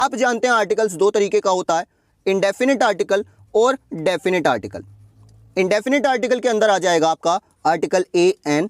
आप जानते हैं आर्टिकल्स दो तरीके का होता है, इंडेफिनिट आर्टिकल और डेफिनिट आर्टिकल। इंडेफिनिट आर्टिकल के अंदर आ जाएगा आपका आर्टिकल ए एन,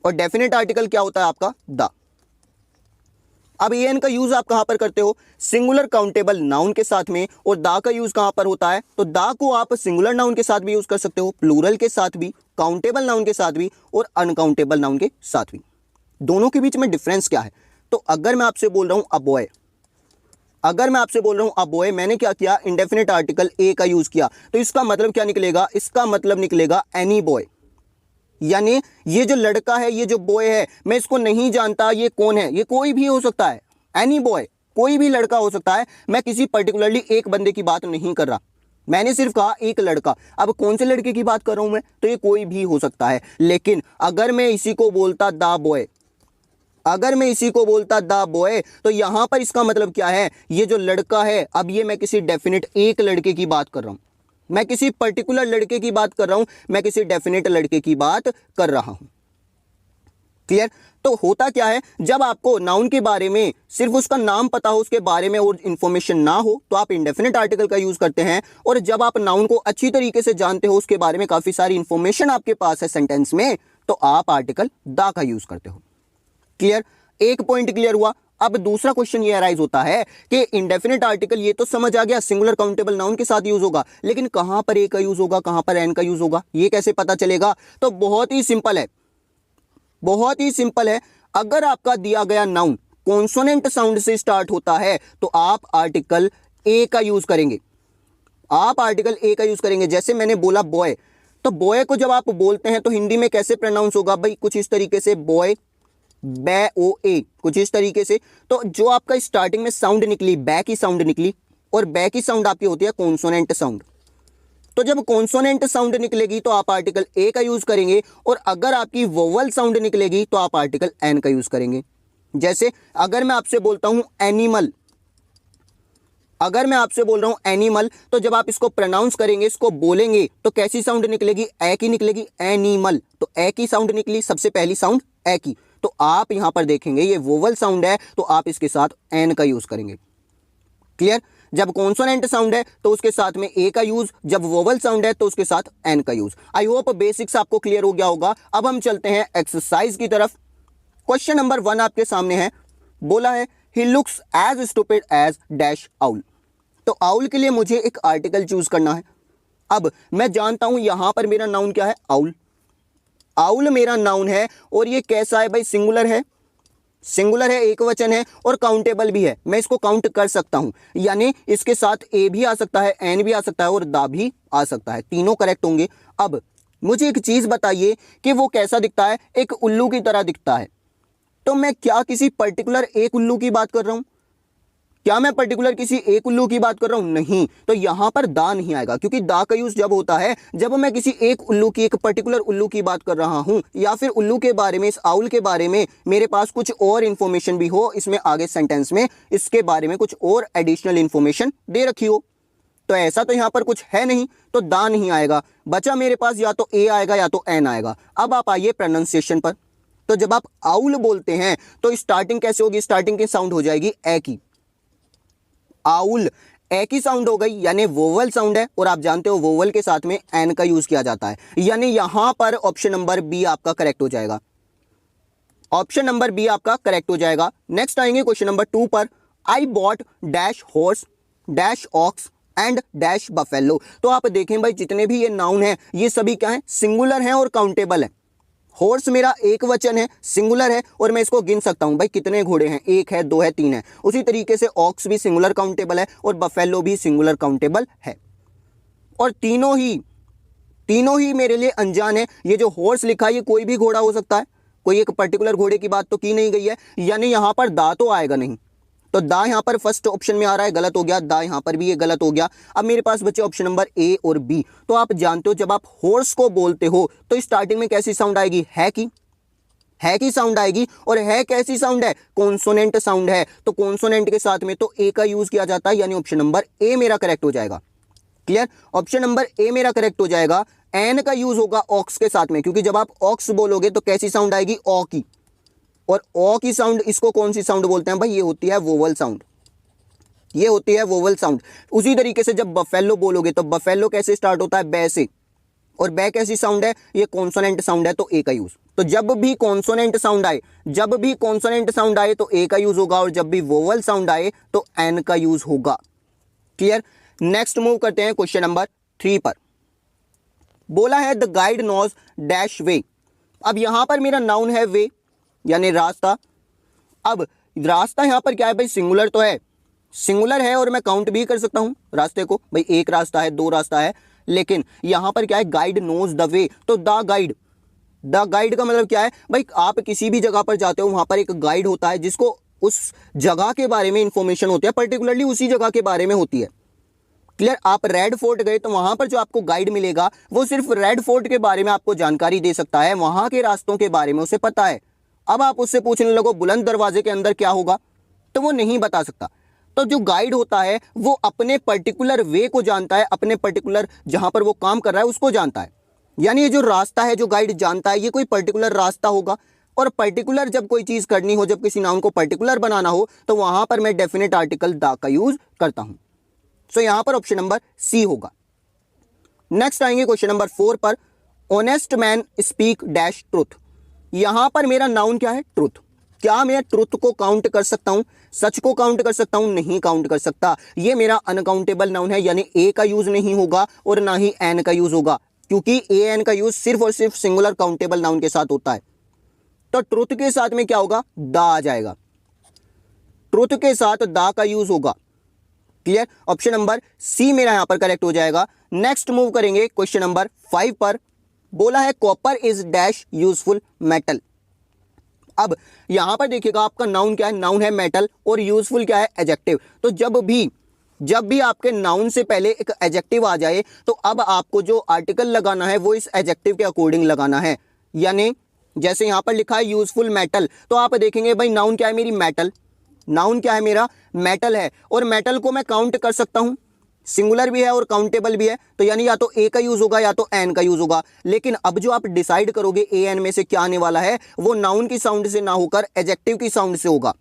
और डेफिनेट आर्टिकल क्या होता है आपका द। अब ए एन का यूज आप कहां पर करते हो, सिंगुलर काउंटेबल नाउन के साथ में, और दा का यूज कहां पर होता है, तो दा को आप सिंगुलर नाउन के साथ भी यूज कर सकते हो, प्लूरल के साथ भी, काउंटेबल नाउन के साथ भी, और अनकाउंटेबल नाउन के साथ भी। दोनों के बीच में डिफरेंस क्या है, तो अगर मैं आपसे बोल रहा हूं अ बॉय, अगर मैं आपसे बोल रहा हूं अ बॉय, मैंने क्या किया, इंडेफिनिट आर्टिकल ए का यूज किया, तो इसका मतलब क्या निकलेगा, इसका मतलब निकलेगा एनी बॉय, यानी ये जो लड़का है, ये जो बॉय है, मैं इसको नहीं जानता ये कौन है, ये कोई भी हो सकता है, एनी बॉय, कोई भी लड़का हो सकता है। मैं किसी पर्टिकुलरली एक बंदे की बात नहीं कर रहा, मैंने सिर्फ कहा एक लड़का। अब कौन से लड़के की बात कर रहा हूं मैं, तो ये कोई भी हो सकता है। लेकिन अगर मैं इसी को बोलता दा बॉय, अगर मैं इसी को बोलता दा बॉय, तो यहां पर इसका मतलब क्या है, ये जो लड़का है, अब ये मैं किसी डेफिनेट एक लड़के की बात कर रहा हूं, मैं किसी पर्टिकुलर लड़के की बात कर रहा हूं, मैं किसी डेफिनेट लड़के की बात कर रहा हूं। क्लियर। तो होता क्या है, जब आपको नाउन के बारे में सिर्फ उसका नाम पता हो, उसके बारे में और इंफॉर्मेशन ना हो, तो आप इंडेफिनेट आर्टिकल का यूज करते हैं। और जब आप नाउन को अच्छी तरीके से जानते हो, उसके बारे में काफी सारी इंफॉर्मेशन आपके पास है सेंटेंस में, तो आप आर्टिकल दा का यूज करते हो। क्लियर, एक पॉइंट क्लियर हुआ। अब दूसरा क्वेश्चन ये अराइज होता है कि इंडेफिनिट आर्टिकल ये तो समझ आ गया, सिंगुलर काउंटेबल नाउन के साथ यूज होगा, लेकिन कहां पर ए का यूज होगा, कहां पर एन का यूज होगा, ये कैसे पता चलेगा, तो बहुत ही सिंपल है, बहुत ही सिंपल है। अगर आपका दिया गया नाउन कॉन्सोनेंट साउंड से स्टार्ट होता है, तो आप आर्टिकल ए का यूज करेंगे, आप आर्टिकल ए का यूज करेंगे। जैसे मैंने बोला बॉय, तो बॉय को जब आप बोलते हैं तो हिंदी में कैसे प्रोनाउंस होगा भाई, कुछ इस तरीके से, बॉय बै ओ ए, कुछ इस तरीके से। तो जो आपका स्टार्टिंग में साउंड निकली, बै की साउंड निकली, और बै की साउंड आपकी होती है कॉन्सोनेंट साउंड। तो जब कॉन्सोनेंट साउंड निकलेगी तो आप आर्टिकल ए का यूज करेंगे, और अगर आपकी वोवल साउंड निकलेगी तो आप आर्टिकल एन का यूज करेंगे। जैसे अगर मैं आपसे बोलता हूं एनिमल, अगर मैं आपसे बोल रहा हूं एनिमल, तो जब आप इसको प्रोनाउंस करेंगे, इसको बोलेंगे, तो कैसी साउंड निकलेगी, ए की निकलेगी, एनिमल। तो ए की साउंड निकली, सबसे पहली साउंड ए की, तो आप यहां पर देखेंगे ये वोवल साउंड है, तो आप इसके साथ एन का यूज करेंगे। क्लियर। जब कॉन्सोनेंट साउंड है तो उसके साथ में ए का यूज, जब वोवल साउंड है तो उसके साथ एन का यूज। आई होप बेसिक्स आपको क्लियर हो गया होगा। अब हम चलते हैं एक्सरसाइज की तरफ। क्वेश्चन नंबर 1 आपके सामने है, बोला है ही looks as stupid as dash owl. तो आउल के लिए मुझे एक आर्टिकल चूज करना है। अब मैं जानता हूं यहां पर मेरा नाउन क्या है, आउल। आउल मेरा नाउन है, और ये कैसा है भाई, सिंगुलर है, सिंगुलर है, एक वचन है, और काउंटेबल भी है, मैं इसको काउंट कर सकता हूं, यानी इसके साथ ए भी आ सकता है, एन भी आ सकता है, और दा भी आ सकता है, तीनों करेक्ट होंगे। अब मुझे एक चीज बताइए कि वो कैसा दिखता है, एक उल्लू की तरह दिखता है। तो मैं क्या किसी पर्टिकुलर एक उल्लू की बात कर रहा हूं, क्या मैं पर्टिकुलर किसी एक उल्लू की बात कर रहा हूं, नहीं। तो यहां पर दा नहीं आएगा, क्योंकि दा का यूज जब होता है जब मैं किसी एक उल्लू की, एक पर्टिकुलर उल्लू की बात कर रहा हूं, या फिर उल्लू के बारे में, इस आउल के बारे में मेरे पास कुछ और इंफॉर्मेशन भी हो, इसमें आगे सेंटेंस में इसके बारे में कुछ और एडिशनल इंफॉर्मेशन दे रखी हो। तो ऐसा तो यहां पर कुछ है नहीं, तो दा नहीं आएगा, बचा मेरे पास या तो ए आएगा या तो एन आएगा। अब आप आइए प्रोनाउंसिएशन पर। तो जब आप आउल बोलते हैं तो स्टार्टिंग कैसे होगी, स्टार्टिंग की साउंड हो जाएगी ए की, आउल ए की साउंड हो गई, यानी वोवल साउंड है, और आप जानते हो वोवल के साथ में एन का यूज किया जाता है, यानी यहां पर ऑप्शन नंबर बी आपका करेक्ट हो जाएगा, ऑप्शन नंबर बी आपका करेक्ट हो जाएगा। नेक्स्ट आएंगे क्वेश्चन नंबर 2 पर, I bought dash horse dash ox and dash buffalo. तो आप देखें भाई, जितने भी ये नाउन है ये सभी क्या है, सिंगुलर हैं और काउंटेबल है। हॉर्स मेरा एक वचन है, सिंगुलर है, और मैं इसको गिन सकता हूं भाई कितने घोड़े हैं, 1 है, 2 है, 3 है। उसी तरीके से ऑक्स भी सिंगुलर काउंटेबल है, और बफेलो भी सिंगुलर काउंटेबल है, और तीनों ही मेरे लिए अनजान है। ये जो हॉर्स लिखा है ये कोई भी घोड़ा हो सकता है, कोई एक पर्टिकुलर घोड़े की बात तो की नहीं गई है, यानी यहां पर दा तो आएगा नहीं। तो दा यहां पर फर्स्ट ऑप्शन में आ रहा है, गलत हो गया, दा यहां पर भी ये गलत हो गया। अब मेरे पास बचे ऑप्शन नंबर ए और बी। तो आप जानते हो जब आप हॉर्स को बोलते हो तो स्टार्टिंग में कैसी साउंड आएगी, है की साउंड आएगी, और है कैसी साउंड है, कॉन्सोनेंट साउंड है। तो कॉन्सोनेंट के साथ में तो ए का यूज किया जाता है, यानी ऑप्शन नंबर ए मेरा करेक्ट हो जाएगा। क्लियर, ऑप्शन नंबर ए मेरा करेक्ट हो जाएगा। एन का यूज होगा ऑक्स के साथ में, क्योंकि जब आप ऑक्स बोलोगे तो कैसी साउंड आएगी, ओ की, और ओ की साउंड, इसको कौन सी साउंड बोलते हैं भाई, ये होती है वोवल साउंड, ये होती है वोवल साउंड। उसी तरीके से जब बफेलो बोलोगे तो बफेलो कैसे स्टार्ट होता है, बै से, और बै कैसी साउंड है, ये कॉन्सोनेंट साउंड है, तो ए का यूज। तो जब भी कॉन्सोनेंट साउंड आए, जब भी कॉन्सोनेंट साउंड आए तो ए का यूज होगा, और जब भी वोवल साउंड आए तो एन का यूज होगा। क्लियर। नेक्स्ट मूव करते हैं क्वेश्चन नंबर 3 पर। बोला है द गाइड नोज डैश वे। अब यहां पर मेरा नाउन है वे, यानी रास्ता। अब रास्ता यहां पर क्या है भाई, सिंगुलर तो है, सिंगुलर है और मैं काउंट भी कर सकता हूं रास्ते को, भाई एक रास्ता है, दो रास्ता है, लेकिन यहां पर क्या है, गाइड नोज द वे, तो द गाइड, द गाइड का मतलब क्या है भाई, आप किसी भी जगह पर जाते हो वहां पर एक गाइड होता है जिसको उस जगह के बारे में इंफॉर्मेशन होती है, पर्टिकुलरली उसी जगह के बारे में होती है। क्लियर। आप रेड फोर्ट गए तो वहां पर जो आपको गाइड मिलेगा वो सिर्फ रेड फोर्ट के बारे में आपको जानकारी दे सकता है, वहां के रास्तों के बारे में उसे पता है। अब आप उससे पूछने लगो बुलंद दरवाजे के अंदर क्या होगा, तो वो नहीं बता सकता। तो जो गाइड होता है वो अपने पर्टिकुलर वे को जानता है, अपने पर्टिकुलर जहां पर वो काम कर रहा है उसको जानता है। यानी ये जो रास्ता है जो गाइड जानता है ये कोई पर्टिकुलर रास्ता होगा, और पर्टिकुलर जब कोई चीज करनी हो, जब किसी नाउन को पर्टिकुलर बनाना हो तो वहां पर मैं डेफिनेट आर्टिकल द का यूज करता हूं। सो यहां पर ऑप्शन नंबर सी होगा। नेक्स्ट आएंगे क्वेश्चन नंबर 4 पर। Honest man speak dash truth. यहां पर मेरा नाउन क्या है, ट्रुथ। क्या मैं ट्रुथ को काउंट कर सकता हूं, सच को काउंट कर सकता हूं, नहीं काउंट कर सकता। ये मेरा अनकाउंटेबल नाउन है, यानी ए का यूज नहीं होगा और ना ही एन का यूज होगा, क्योंकि ए एन का यूज सिर्फ और सिर्फ सिंगुलर काउंटेबल नाउन के साथ होता है। तो ट्रुथ के साथ में क्या होगा, द आ जाएगा, ट्रुथ के साथ द का यूज होगा। क्लियर। ऑप्शन नंबर सी मेरा यहां पर करेक्ट हो जाएगा। नेक्स्ट मूव करेंगे क्वेश्चन नंबर 5 पर। बोला है copper is dash useful metal. अब यहां पर देखिएगा आपका नाउन क्या है, नाउन है मेटल, और यूजफुल क्या है, एडजेक्टिव। तो जब भी आपके नाउन से पहले एक एडजेक्टिव आ जाए तो अब आपको जो आर्टिकल लगाना है वो इस एडजेक्टिव के अकॉर्डिंग लगाना है। यानी जैसे यहां पर लिखा है यूजफुल मेटल, तो आप देखेंगे भाई नाउन क्या है मेरी, मेटल। नाउन क्या है मेरा, मेटल है, और मेटल को मैं काउंट कर सकता हूं, सिंगुलर भी है और काउंटेबल भी है, तो यानी या तो ए का यूज होगा या तो एन का यूज होगा। लेकिन अब जो आप डिसाइड करोगे ए एन में से क्या आने वाला है, वो नाउन की साउंड से ना होकर एडजेक्टिव की साउंड से होगा,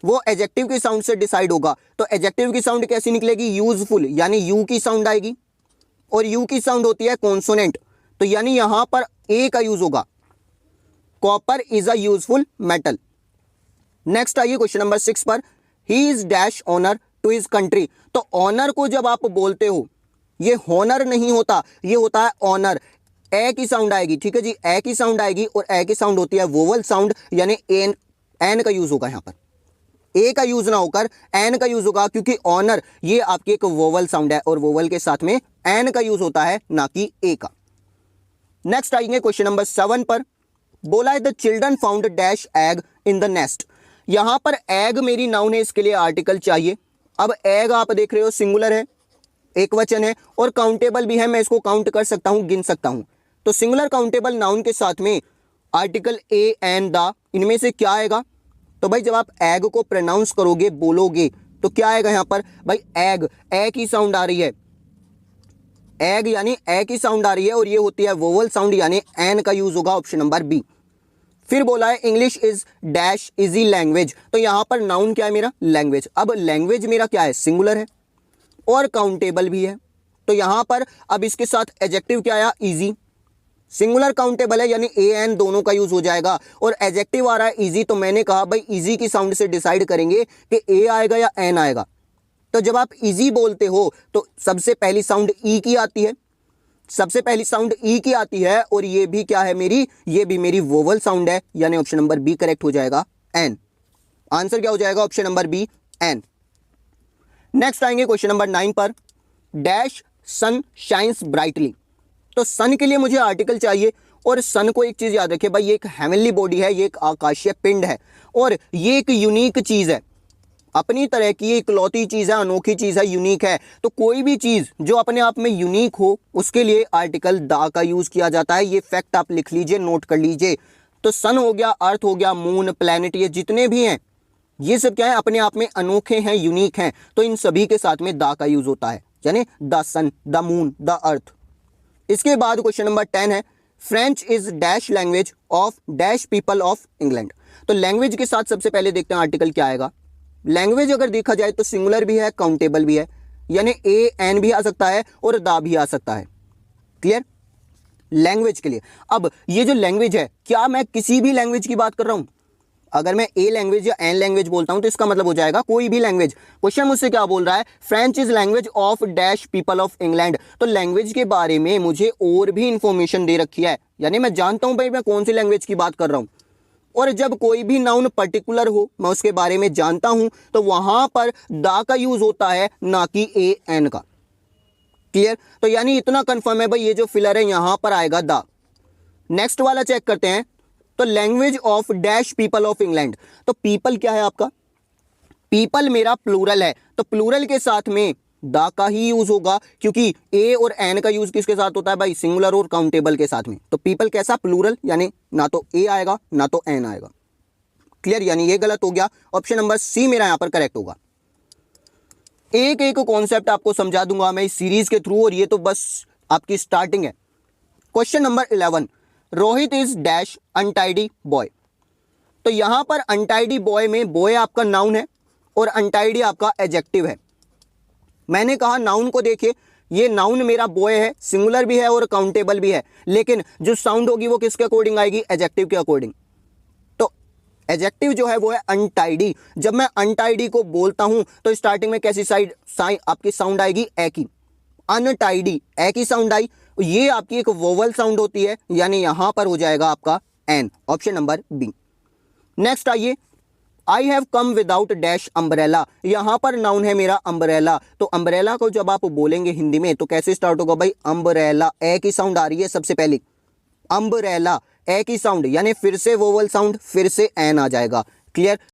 वो एडजेक्टिव की साउंड से डिसाइड होगा। तो एडजेक्टिव की साउंड कैसी निकलेगी, यूजफुल, यानी यू की साउंड आएगी, और यू की साउंड होती है कॉन्सोनेंट, तो यानी यहां पर ए का यूज होगा। Copper is a useful metal. Next आइए क्वेश्चन नंबर 6 पर। He is dash honour to his country. तो ऑनर को जब आप बोलते हो, ये हॉनर नहीं होता, ये होता है ऑनर। ए की साउंड आएगी, ठीक है जी, ए की साउंड आएगी, और ए की साउंड होती है वोवल साउंड, यानी एन का यूज होगा। यहां पर ए का यूज ना होकर एन का यूज होगा, क्योंकि ऑनर ये आपकी एक वोवल साउंड है, और वोवल के साथ में एन का यूज होता है, ना कि ए का। नेक्स्ट आएंगे क्वेश्चन नंबर 7 पर। बोला है the children found dash egg in the nest. यहां पर एग मेरी नाउन है, इसके लिए आर्टिकल चाहिए। अब एग आप देख रहे हो सिंगुलर है, एक वचन है, और काउंटेबल भी है, मैं इसको काउंट कर सकता हूं, गिन सकता हूं। तो सिंगुलर काउंटेबल नाउन के साथ में आर्टिकल ए एन द, इनमें से क्या आएगा, तो भाई जब आप एग को प्रोनाउंस करोगे, बोलोगे, तो क्या आएगा यहां पर भाई, एग, ए की साउंड आ रही है, एग यानी ए की साउंड आ रही है, और ये होती है वोवल साउंड, यानी एन का यूज होगा, ऑप्शन नंबर बी। फिर बोला है English is dash easy language. तो यहां पर नाउन क्या है मेरा, लैंग्वेज। अब लैंग्वेज मेरा क्या है, सिंगुलर है और काउंटेबल भी है, तो यहां पर अब इसके साथ एडजेक्टिव क्या आया, इजी। सिंगुलर काउंटेबल है, यानी ए एन दोनों का यूज हो जाएगा, और एडजेक्टिव आ रहा है इजी, तो मैंने कहा भाई इजी की साउंड से डिसाइड करेंगे कि ए आएगा या एन आएगा। तो जब आप इजी बोलते हो तो सबसे पहली साउंड ई की आती है, सबसे पहली साउंड ई की आती है, और ये भी क्या है मेरी, ये भी मेरी वोवल साउंड है, यानी ऑप्शन नंबर बी करेक्ट हो जाएगा, एन। आंसर क्या हो जाएगा, option number b, an. Next आएंगे क्वेश्चन नंबर 9 पर। Dash sun shines brightly. तो सन के लिए मुझे आर्टिकल चाहिए, और सन को एक चीज याद रखिए भाई, ये एक हेवनली बॉडी है, ये एक आकाशीय पिंड है, और ये एक यूनिक चीज है, अपनी तरह की इकलौती चीज है, अनोखी चीज है, यूनिक है। तो कोई भी चीज जो अपने आप में यूनिक हो उसके लिए आर्टिकल द का यूज किया जाता है। ये फैक्ट आप लिख लीजिए, नोट कर लीजिए। तो सन हो गया, अर्थ हो गया, मून, प्लैनेट, ये जितने भी हैं ये सब क्या है, अपने आप में अनोखे हैं, यूनिक हैं, तो इन सभी के साथ में द का यूज होता है, यानी the sun, the moon, the earth. इसके बाद क्वेश्चन नंबर 10 है। French is dash language of dash people of England. तो लैंग्वेज के साथ सबसे पहले देखते हैं आर्टिकल क्या आएगा। लैंग्वेज अगर देखा जाए तो सिंगुलर भी है, काउंटेबल भी है, यानी ए एन भी आ सकता है और दा भी आ सकता है। क्लियर? लैंग्वेज के लिए। अब ये जो लैंग्वेज है, क्या मैं किसी भी लैंग्वेज की बात कर रहा हूं? अगर मैं ए लैंग्वेज या एन लैंग्वेज बोलता हूं तो इसका मतलब हो जाएगा कोई भी लैंग्वेज। क्वेश्चन मुझसे क्या बोल रहा है? French is language of dash people of England. तो लैंग्वेज के बारे में मुझे और भी इंफॉर्मेशन दे रखी है, यानी मैं जानता हूं भाई मैं कौन सी लैंग्वेज की बात कर रहा हूं। और जब कोई भी नाउन पर्टिकुलर हो, मैं उसके बारे में जानता हूं, तो वहां पर दा का यूज होता है, ना कि ए एन का। क्लियर? तो यानी इतना कंफर्म है भाई, ये जो फिलर है यहां पर आएगा दा। नेक्स्ट वाला चेक करते हैं। तो language of dash people of England, तो पीपल क्या है आपका? पीपल मेरा प्लूरल है, तो प्लूरल के साथ में दा का ही यूज होगा, क्योंकि ए और एन का यूज किसके साथ होता है भाई? सिंगुलर और काउंटेबल के साथ में। तो पीपल कैसा? प्लूरल, यानी ना तो ए आएगा ना तो एन आएगा। क्लियर? यानी ये गलत हो गया, ऑप्शन नंबर सी मेरा यहां पर करेक्ट होगा। एक एक कॉन्सेप्ट आपको समझा दूंगा मैं इस सीरीज के थ्रू, और ये तो बस आपकी स्टार्टिंग है। Question number 11, Rohit is dash untidy boy. तो यहां पर अनटाइडी बॉय में बॉय आपका नाउन है और अनटाइडी आपका एडजेक्टिव है। मैंने कहा नाउन को देखिए, ये नाउन मेरा बॉय है, सिंगुलर भी है और काउंटेबल भी है, लेकिन जो साउंड होगी वो किसके अकॉर्डिंग आएगी? एडजेक्टिव के अकॉर्डिंग। तो एडजेक्टिव जो है वो है अनटाइडी। जब मैं अनटाइडी को बोलता हूं तो स्टार्टिंग में कैसी आपकी साउंड आएगी? ए की। अनटाइडी, ए की साउंड आई, ये आपकी एक वोवल साउंड होती है, यानी यहां पर हो जाएगा आपका एन, ऑप्शन नंबर बी। नेक्स्ट आइए, I have come without dash umbrella. यहां पर नाउन है मेरा अम्ब्रेला, तो अम्ब्रेला को जब आप बोलेंगे हिंदी में तो कैसे स्टार्ट होगा भाई? अम्ब्रेला, ए की साउंड आ रही है सबसे पहले, अम्ब्रेला, ए की साउंड, यानी फिर से वोवल साउंड, फिर से एन आ जाएगा। क्लियर?